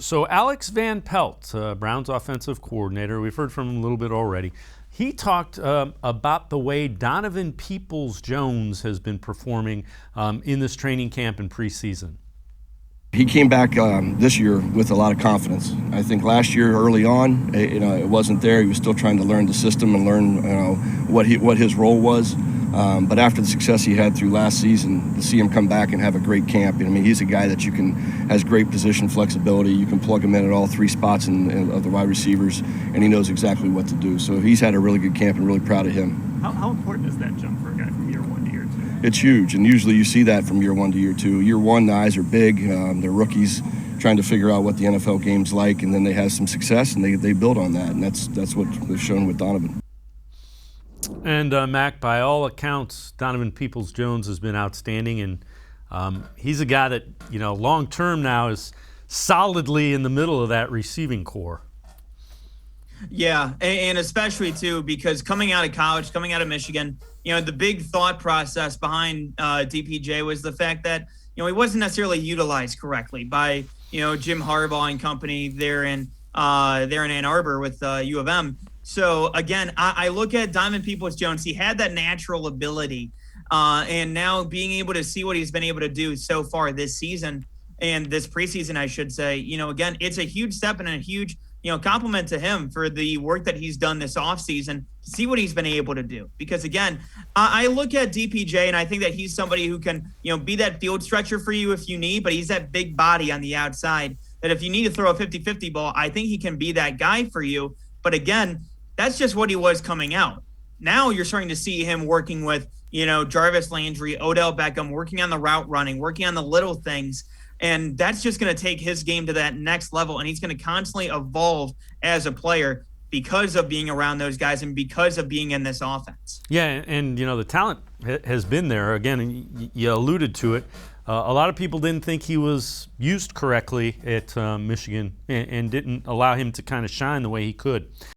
So Alex Van Pelt, Browns offensive coordinator, we've heard from him a little bit already. He talked about the way Donovan Peoples-Jones has been performing in this training camp and preseason. He came back this year with a lot of confidence. I think last year, early on, it wasn't there. He was still trying to learn the system and learn, what his role was. But after the success he had through last season, to see him come back and have a great camp, I mean, he's a guy that has great position flexibility. You can plug him in at all three spots of the wide receivers, and he knows exactly what to do. So he's had a really good camp, and really proud of him. How important is that jump for a guy from year one to year two? It's huge, and usually you see that from year one to year two. Year one, the eyes are big. They're rookies trying to figure out what the NFL game's like, and then they have some success, and they build on that, and that's what they've shown with Donovan. And Mac, by all accounts, Donovan Peoples-Jones has been outstanding, and he's a guy that, long term now is solidly in the middle of that receiving core. Yeah, and especially too because coming out of college, coming out of Michigan, the big thought process behind DPJ was the fact that he wasn't necessarily utilized correctly by Jim Harbaugh and company there in Ann Arbor with U of M. So again, I look at Donovan Peoples-Jones. He had that natural ability, and now being able to see what he's been able to do so far this season and this preseason, I should say. Again, it's a huge step and a huge compliment to him for the work that he's done this offseason, see what he's been able to do. Because again, I look at DPJ and I think that he's somebody who can, be that field stretcher for you if you need, but he's that big body on the outside that if you need to throw a 50-50 ball, I think he can be that guy for you. But again, that's just what he was coming out. Now you're starting to see him working with, Jarvis Landry, Odell Beckham, working on the route running, working on the little things. And that's just going to take his game to that next level. And he's going to constantly evolve as a player because of being around those guys and because of being in this offense. Yeah, and, the talent has been there. Again, you alluded to it. A lot of people didn't think he was used correctly at Michigan and didn't allow him to kind of shine the way he could.